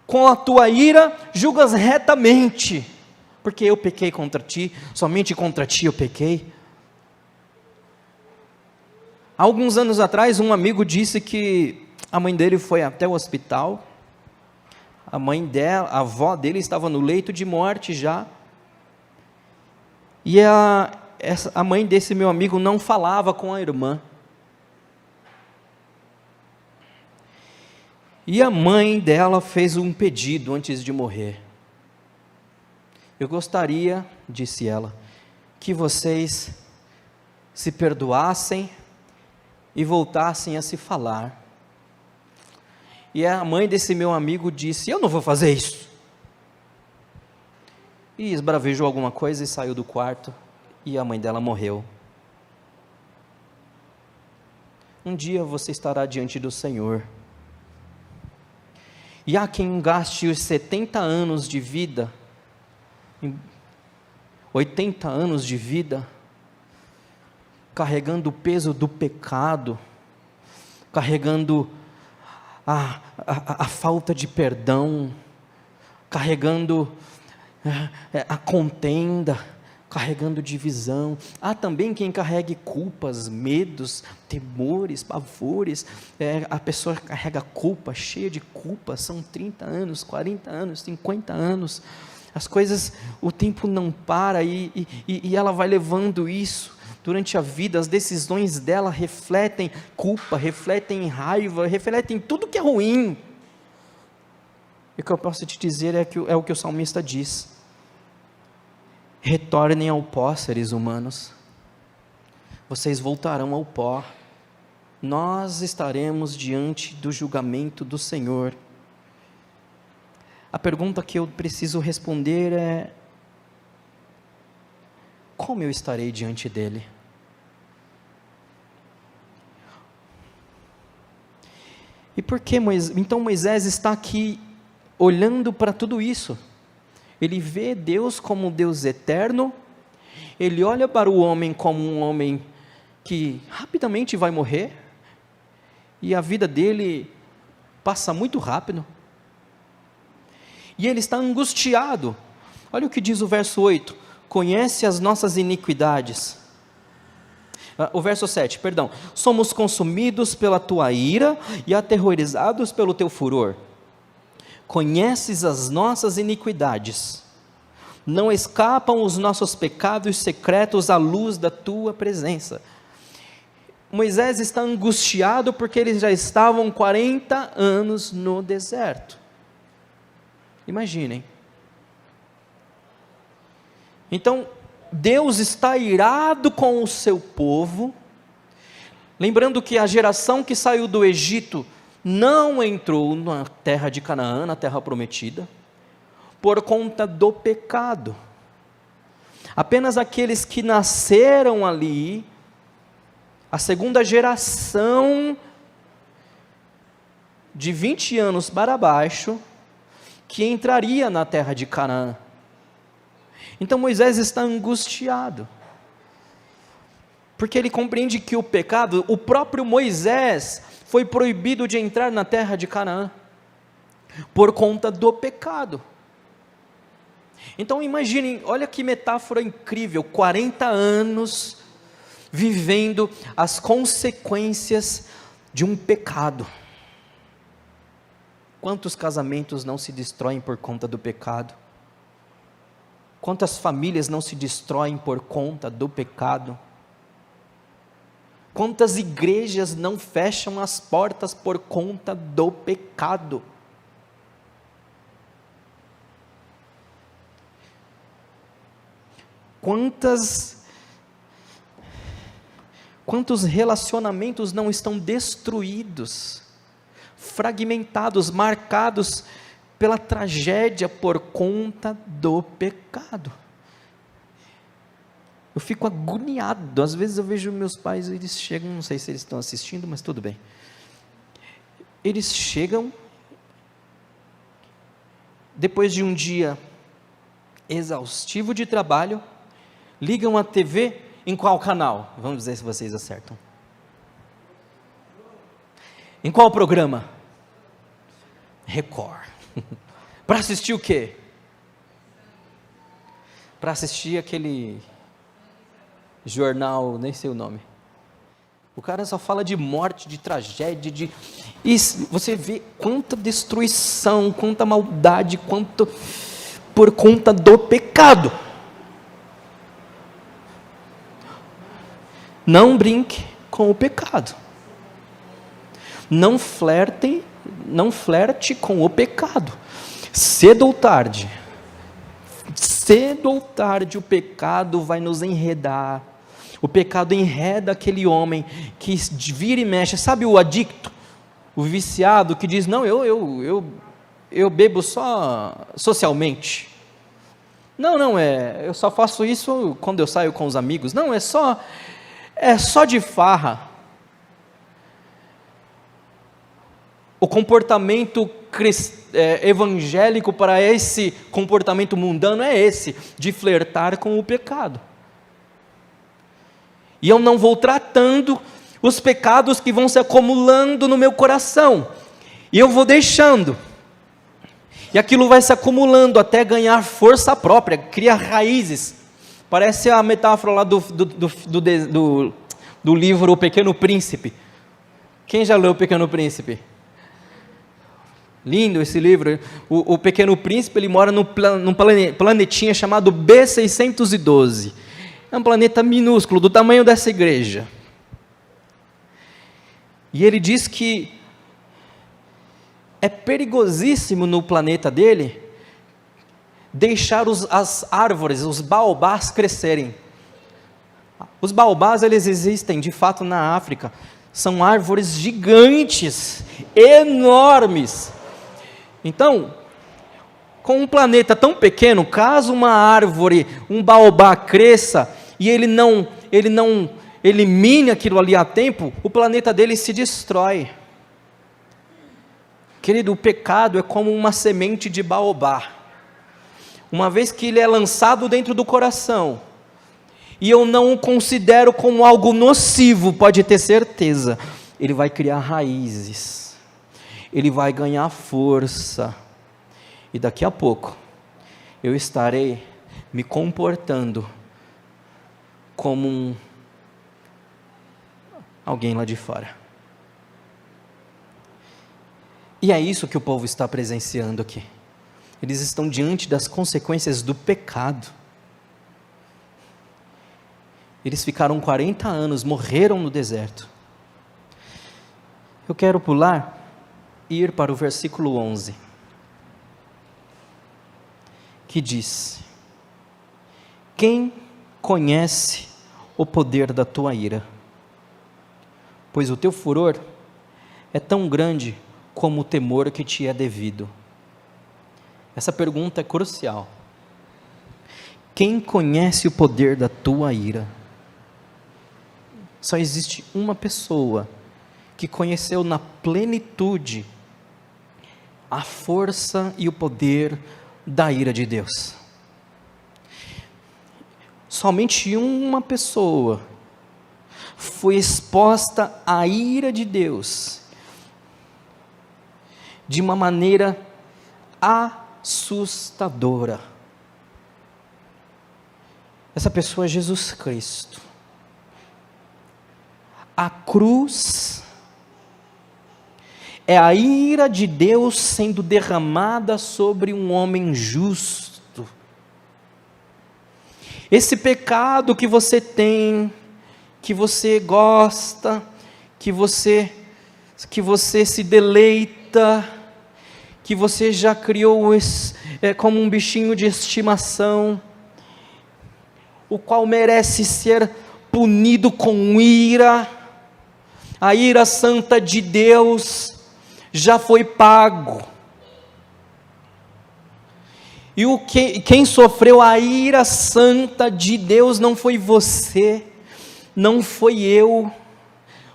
com a tua ira, julgas retamente, porque eu pequei contra ti, somente contra ti eu pequei. Há alguns anos atrás, um amigo disse que a mãe dele foi até o hospital, a avó dele estava no leito de morte já, e a mãe desse meu amigo não falava com a irmã. E a mãe dela fez um pedido antes de morrer. Eu gostaria, disse ela, que vocês se perdoassem e voltassem a se falar. E a mãe desse meu amigo disse: eu não vou fazer isso. E esbravejou alguma coisa e saiu do quarto, e a mãe dela morreu. Um dia você estará diante do Senhor. E há quem gaste os 70 anos de vida, 80 anos de vida, carregando o peso do pecado, carregando a falta de perdão, carregando a contenda, carregando divisão. Há também quem carregue culpas, medos, temores, pavores. A pessoa carrega culpa, cheia de culpa, são 30 anos, 40 anos, 50 anos, as coisas, o tempo não para, e ela vai levando isso durante a vida. As decisões dela refletem culpa, refletem raiva, refletem tudo que é ruim. E o que eu posso te dizer é o que o salmista diz: retornem ao pó, seres humanos, vocês voltarão ao pó, nós estaremos diante do julgamento do Senhor. A pergunta que eu preciso responder é: como eu estarei diante dele? E por que então Moisés está aqui olhando para tudo isso? Ele vê Deus como Deus eterno, ele olha para o homem como um homem que rapidamente vai morrer, e a vida dele passa muito rápido, e ele está angustiado. Olha o que diz o verso 8: conhece as nossas iniquidades. O verso 7, perdão: somos consumidos pela tua ira e aterrorizados pelo teu furor. Conheces as nossas iniquidades, não escapam os nossos pecados secretos à luz da tua presença. Moisés está angustiado porque eles já estavam 40 anos no deserto. Imaginem. Então, Deus está irado com o seu povo, lembrando que a geração que saiu do Egito não entrou na terra de Canaã, na terra prometida, por conta do pecado. Apenas aqueles que nasceram ali, a segunda geração de 20 anos para baixo, que entraria na terra de Canaã. Então Moisés está angustiado, porque ele compreende que o pecado, o próprio Moisés foi proibido de entrar na terra de Canaã, por conta do pecado. Então imaginem, olha que metáfora incrível, 40 anos vivendo as consequências de um pecado. Quantos casamentos não se destroem por conta do pecado? Quantas famílias não se destroem por conta do pecado? Quantas igrejas não fecham as portas por conta do pecado? Quantos relacionamentos não estão destruídos, fragmentados, marcados pela tragédia por conta do pecado? Eu fico agoniado. Às vezes eu vejo meus pais, eles chegam, não sei se eles estão assistindo, mas tudo bem. Eles chegam, depois de um dia exaustivo de trabalho, ligam a TV em qual canal? Vamos dizer se vocês acertam. Em qual programa? Record. Para assistir o quê? Para assistir aquele jornal, nem sei o nome. O cara só fala de morte, de tragédia, e você vê quanta destruição, quanta maldade, quanto por conta do pecado. Não brinque com o pecado. Não flerte com o pecado. Cedo ou tarde o pecado vai nos enredar. O pecado enreda aquele homem que vira e mexe. Sabe o adicto, o viciado que diz, não, eu bebo só socialmente. Não, eu só faço isso quando eu saio com os amigos. Não, é só de farra. O comportamento evangélico para esse comportamento mundano é esse, de flertar com o pecado. E eu não vou tratando os pecados que vão se acumulando no meu coração, e eu vou deixando, e aquilo vai se acumulando até ganhar força própria, cria raízes. Parece a metáfora lá do livro O Pequeno Príncipe. Quem já leu O Pequeno Príncipe? Lindo esse livro. O Pequeno Príncipe, ele mora num planetinha chamado B612. É um planeta minúsculo, do tamanho dessa igreja. E ele diz que é perigosíssimo no planeta dele deixar as árvores, os baobás crescerem. Os baobás, eles existem de fato na África. São árvores gigantes, enormes. Então, com um planeta tão pequeno, caso uma árvore, um baobá cresça, e ele não elimine aquilo ali a tempo, o planeta dele se destrói. Querido, o pecado é como uma semente de baobá. Uma vez que ele é lançado dentro do coração, e eu não o considero como algo nocivo, pode ter certeza, ele vai criar raízes, ele vai ganhar força, e daqui a pouco, eu estarei me comportando como alguém lá de fora. E é isso que o povo está presenciando aqui. Eles estão diante das consequências do pecado. Eles ficaram 40 anos, morreram no deserto. Eu quero pular e ir para o versículo 11, que diz: quem conhece o poder da tua ira? Pois o teu furor é tão grande como o temor que te é devido. Essa pergunta é crucial. Quem conhece o poder da tua ira? Só existe uma pessoa que conheceu na plenitude a força e o poder da ira de Deus. Somente uma pessoa foi exposta à ira de Deus de uma maneira assustadora. Essa pessoa é Jesus Cristo. A cruz é a ira de Deus sendo derramada sobre um homem justo. Esse pecado que você tem, que você gosta, que você se deleita, que você já criou como um bichinho de estimação, o qual merece ser punido com ira. A ira santa de Deus já foi pago. E quem sofreu a ira santa de Deus não foi você, não foi eu,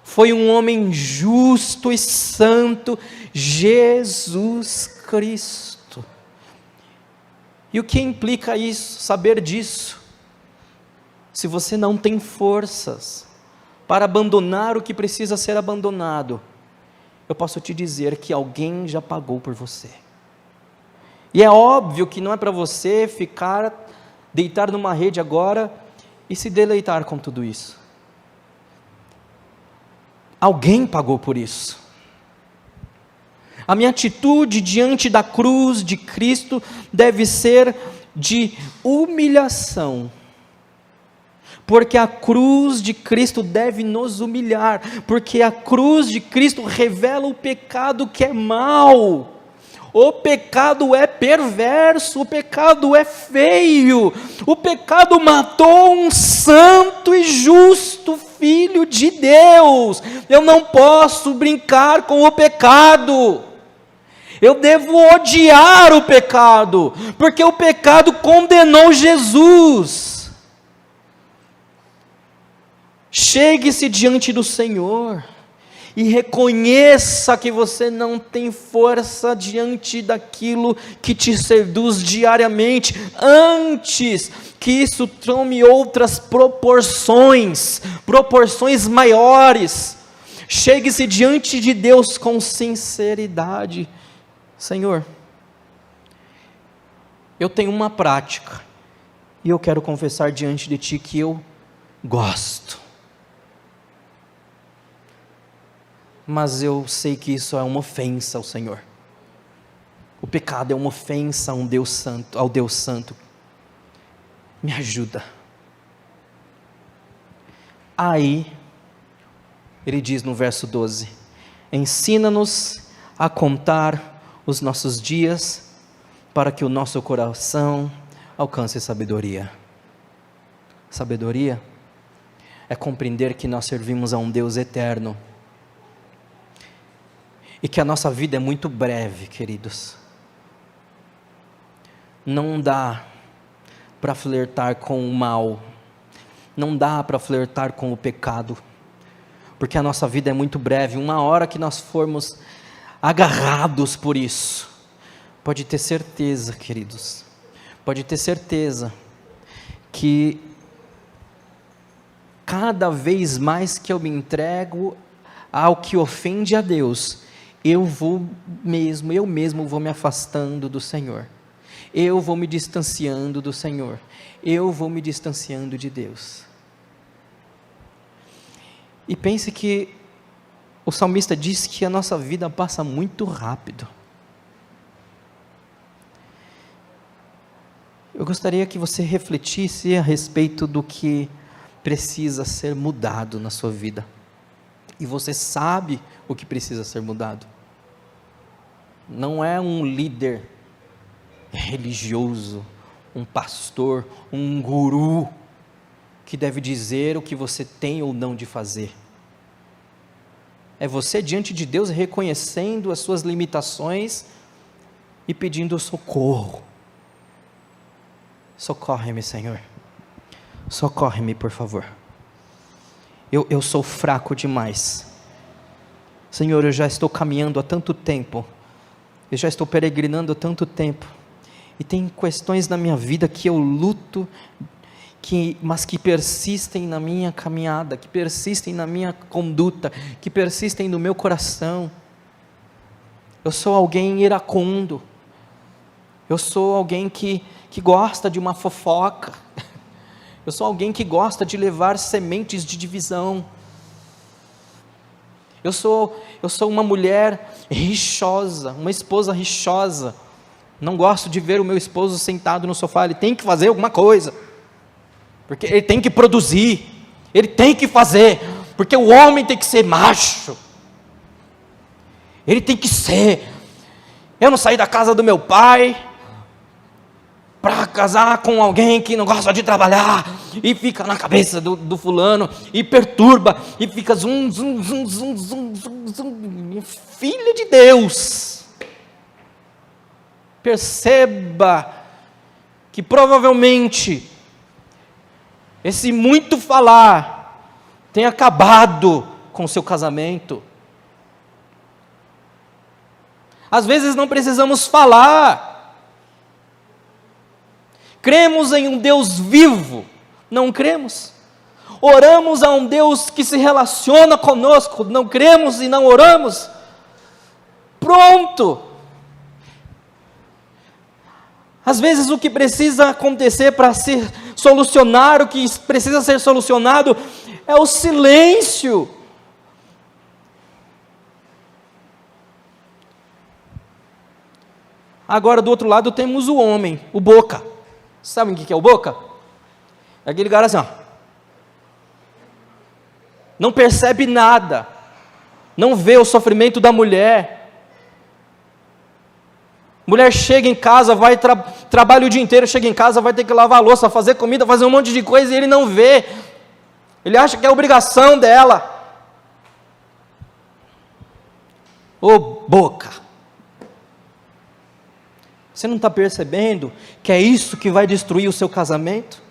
foi um homem justo e santo, Jesus Cristo. E o que implica isso, saber disso? Se você não tem forças para abandonar o que precisa ser abandonado, eu posso te dizer que alguém já pagou por você. E é óbvio que não é para você deitar numa rede agora e se deleitar com tudo isso. Alguém pagou por isso. A minha atitude diante da cruz de Cristo deve ser de humilhação, porque a cruz de Cristo deve nos humilhar, porque a cruz de Cristo revela o pecado que é mau. O pecado é perverso, o pecado é feio, o pecado matou um santo e justo Filho de Deus. Eu não posso brincar com o pecado, eu devo odiar o pecado, porque o pecado condenou Jesus. Chegue-se diante do Senhor e reconheça que você não tem força diante daquilo que te seduz diariamente, antes que isso tome outras proporções maiores. Chegue-se diante de Deus com sinceridade. Senhor, eu tenho uma prática, e eu quero confessar diante de Ti que eu gosto, mas eu sei que isso é uma ofensa ao Senhor. O pecado é uma ofensa ao Deus Santo. Me ajuda. Aí, ele diz no verso 12: ensina-nos a contar os nossos dias, para que o nosso coração alcance sabedoria. Sabedoria é compreender que nós servimos a um Deus eterno, e que a nossa vida é muito breve, queridos. Não dá para flertar com o mal, não dá para flertar com o pecado, porque a nossa vida é muito breve. Uma hora que nós formos agarrados por isso, pode ter certeza, queridos, pode ter certeza que cada vez mais que eu me entrego ao que ofende a Deus, eu mesmo vou me afastando do Senhor, eu vou me distanciando do Senhor, eu vou me distanciando de Deus. E pense que o salmista diz que a nossa vida passa muito rápido. Eu gostaria que você refletisse a respeito do que precisa ser mudado na sua vida, e você sabe o que precisa ser mudado. Não é um líder religioso, um pastor, um guru, que deve dizer o que você tem ou não de fazer. É você diante de Deus reconhecendo as suas limitações e pedindo socorro. Socorre-me, Senhor, socorre-me, por favor. Eu sou fraco demais, Senhor. Eu já estou caminhando há tanto tempo, eu já estou peregrinando há tanto tempo, e tem questões na minha vida que eu luto, mas que persistem na minha caminhada, que persistem na minha conduta, que persistem no meu coração. Eu sou alguém iracundo, eu sou alguém que gosta de uma fofoca, eu sou alguém que gosta de levar sementes de divisão. Eu sou uma mulher rixosa, uma esposa rixosa. Não gosto de ver o meu esposo sentado no sofá. Ele tem que fazer alguma coisa, porque ele tem que produzir, ele tem que fazer, porque o homem tem que ser macho, ele tem que ser. Eu não saí da casa do meu pai para casar com alguém que não gosta de trabalhar, e fica na cabeça do fulano, e perturba, e fica zum. Filho de Deus, perceba que provavelmente esse muito falar tem acabado com o seu casamento. Às vezes não precisamos falar. Cremos em um Deus vivo? Não cremos. Oramos a um Deus que se relaciona conosco? Não cremos e não oramos. pronto. Às vezes o que precisa acontecer para se solucionar, o que precisa ser solucionado, é o silêncio. Agora do outro lado temos o homem, o boca. Sabem o que é o boca? É aquele cara assim, ó. Não percebe nada, não vê o sofrimento da mulher. Mulher chega em casa, vai trabalha o dia inteiro, chega em casa, vai ter que lavar a louça, fazer comida, fazer um monte de coisa e ele não vê. Ele acha que é obrigação dela. Ô boca! Você não está percebendo que é isso que vai destruir o seu casamento?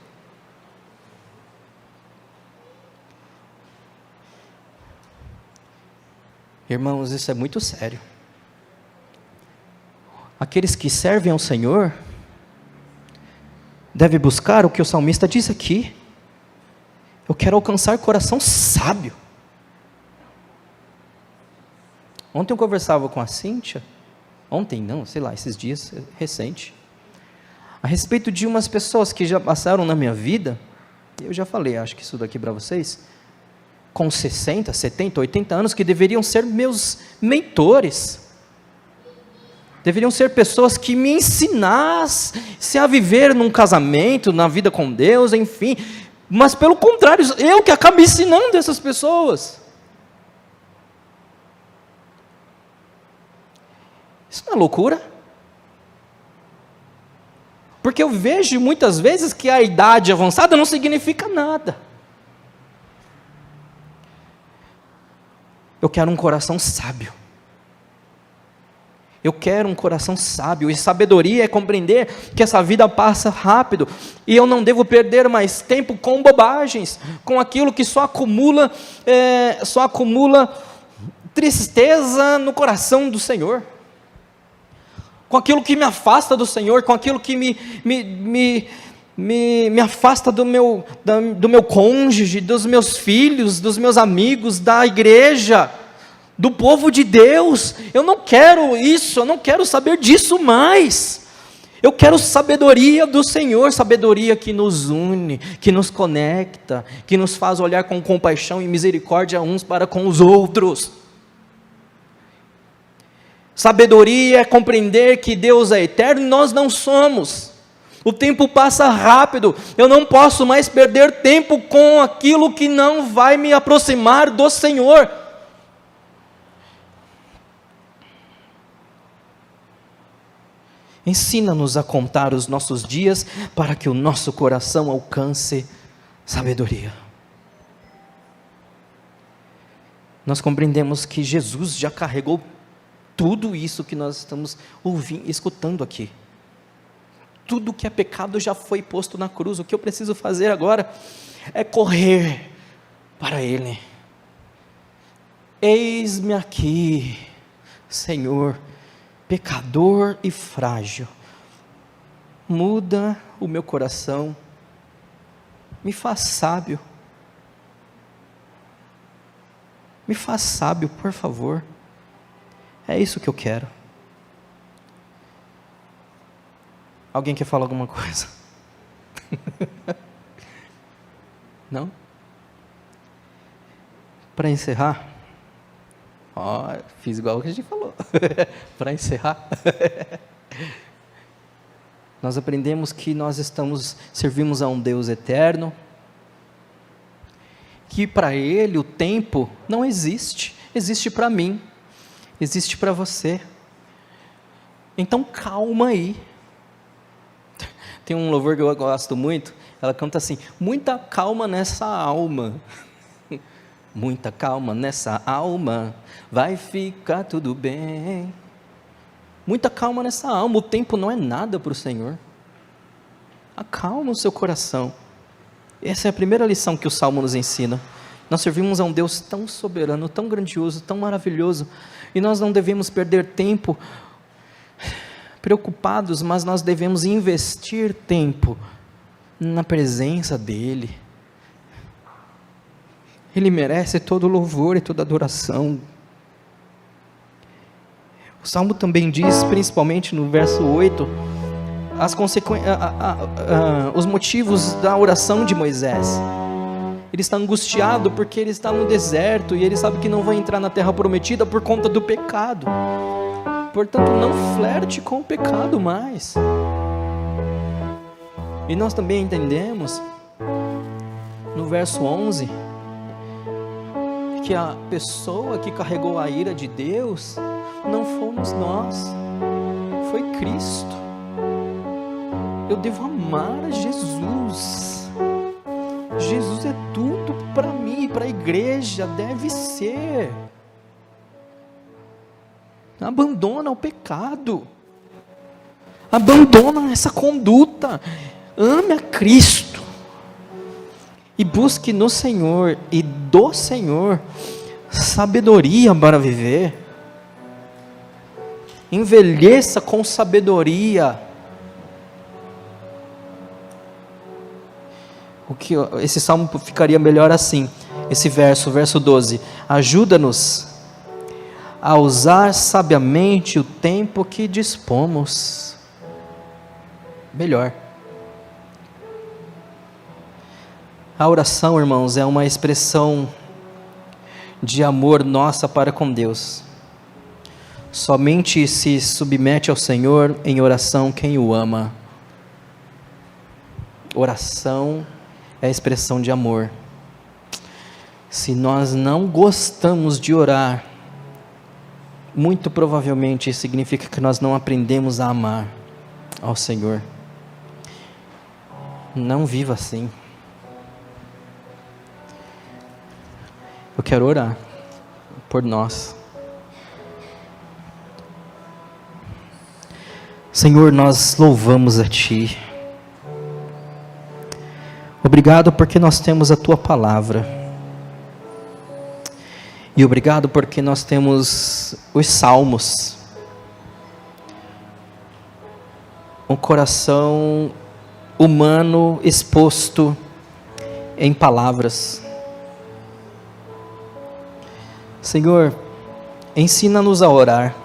Irmãos, isso é muito sério. Aqueles que servem ao Senhor devem buscar o que o salmista diz aqui. Eu quero alcançar coração sábio. Ontem eu conversava com a Cíntia, esses dias, recente, a respeito de umas pessoas que já passaram na minha vida. Eu já falei, acho que isso daqui para vocês, com 60, 70, 80 anos, que deveriam ser meus mentores, deveriam ser pessoas que me ensinassem a viver num casamento, na vida com Deus, enfim, mas pelo contrário, eu que acabo ensinando essas pessoas. Isso não é loucura? Porque eu vejo muitas vezes que a idade avançada não significa nada. Eu quero um coração sábio. Eu quero um coração sábio, e sabedoria é compreender que essa vida passa rápido, e eu não devo perder mais tempo com bobagens, com aquilo que só acumula tristeza no coração do Senhor, com aquilo que me afasta do Senhor, com aquilo que me afasta do meu cônjuge, dos meus filhos, dos meus amigos, da igreja, do povo de Deus. Eu não quero isso, eu não quero saber disso mais. Eu quero sabedoria do Senhor, sabedoria que nos une, que nos conecta, que nos faz olhar com compaixão e misericórdia uns para com os outros. Sabedoria é compreender que Deus é eterno e nós não somos. O tempo passa rápido, eu não posso mais perder tempo com aquilo que não vai me aproximar do Senhor. Ensina-nos a contar os nossos dias para que o nosso coração alcance sabedoria. Nós compreendemos que Jesus já carregou tudo isso que nós estamos escutando aqui. Tudo que é pecado já foi posto na cruz. O que eu preciso fazer agora é correr para Ele. Eis-me aqui, Senhor, pecador e frágil. Muda o meu coração, me faz sábio. Me faz sábio, por favor. É isso que eu quero. Alguém quer falar alguma coisa? Não? Para encerrar, fiz igual que a gente falou. Para encerrar, nós aprendemos que nós servimos a um Deus eterno, que para Ele o tempo não existe, existe para mim, existe para você. Então calma aí. Tem um louvor que eu gosto muito, ela canta assim: muita calma nessa alma, muita calma nessa alma, vai ficar tudo bem. Muita calma nessa alma, o tempo não é nada para o Senhor. Acalma o seu coração. Essa é a primeira lição que o Salmo nos ensina. Nós servimos a um Deus tão soberano, tão grandioso, tão maravilhoso, e nós não devemos perder tempo preocupados, mas nós devemos investir tempo na presença dEle. Ele merece todo louvor e toda adoração. O Salmo também diz, principalmente no verso 8, os motivos da oração de Moisés. Ele está angustiado porque ele está no deserto e ele sabe que não vai entrar na terra prometida por conta do pecado. Portanto, não flerte com o pecado mais. E nós também entendemos, no verso 11, que a pessoa que carregou a ira de Deus não fomos nós, foi Cristo. Eu devo amar a Jesus. Jesus é tudo para mim, para a igreja, deve ser. Abandona o pecado, abandona essa conduta, ame a Cristo e busque no Senhor e do Senhor sabedoria para viver. Envelheça com sabedoria. Esse salmo ficaria melhor assim, esse verso 12: ajuda-nos a usar sabiamente o tempo que dispomos. Melhor. A oração, irmãos, é uma expressão de amor nossa para com Deus. Somente se submete ao Senhor em oração quem o ama. Oração é a expressão de amor. Se nós não gostamos de orar, muito provavelmente significa que nós não aprendemos a amar ao Senhor. Não viva assim. Eu quero orar por nós. Senhor, nós louvamos a Ti. Obrigado porque nós temos a Tua palavra. E obrigado porque nós temos os salmos. Um coração humano exposto em palavras. Senhor, ensina-nos a orar.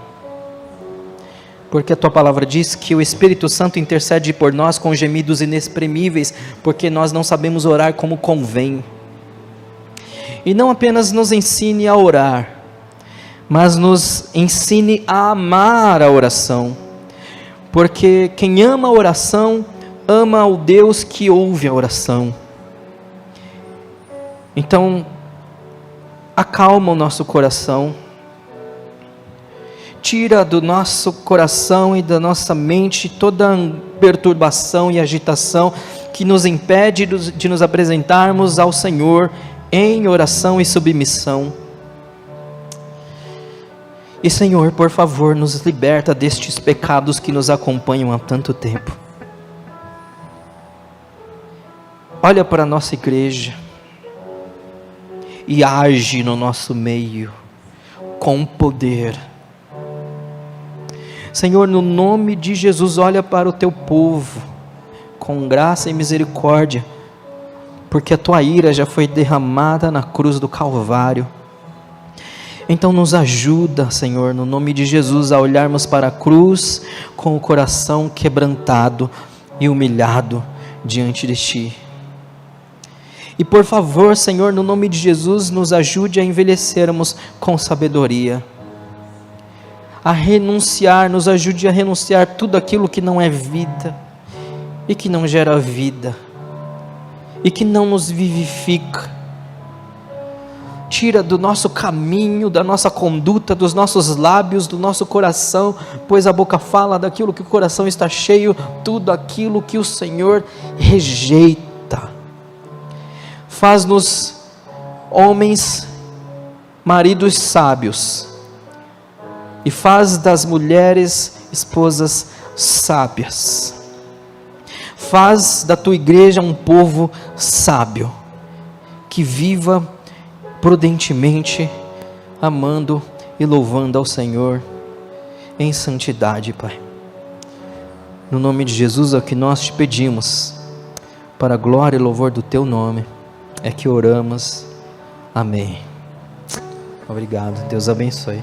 Porque a Tua palavra diz que o Espírito Santo intercede por nós com gemidos inexprimíveis, porque nós não sabemos orar como convém. E não apenas nos ensine a orar, mas nos ensine a amar a oração. Porque quem ama a oração, ama o Deus que ouve a oração. Então, acalma o nosso coração. Tira do nosso coração e da nossa mente toda perturbação e agitação que nos impede de nos apresentarmos ao Senhor em oração e submissão. E Senhor, por favor, nos liberta destes pecados que nos acompanham há tanto tempo. Olha para a nossa igreja e age no nosso meio com poder. Senhor, no nome de Jesus, olha para o Teu povo com graça e misericórdia, porque a Tua ira já foi derramada na cruz do Calvário. Então nos ajuda, Senhor, no nome de Jesus, a olharmos para a cruz com o coração quebrantado e humilhado diante de Ti. E por favor, Senhor, no nome de Jesus, nos ajude a envelhecermos com sabedoria, a renunciar, nos ajude a renunciar tudo aquilo que não é vida, e que não gera vida, e que não nos vivifica. Tira do nosso caminho, da nossa conduta, dos nossos lábios, do nosso coração, pois a boca fala daquilo que o coração está cheio, tudo aquilo que o Senhor rejeita. Faz-nos homens, maridos sábios, e faz das mulheres esposas sábias. Faz da Tua igreja um povo sábio, que viva prudentemente, amando e louvando ao Senhor em santidade, Pai. No nome de Jesus é o que nós Te pedimos, para a glória e louvor do Teu nome, é que oramos. Amém. Obrigado, Deus abençoe.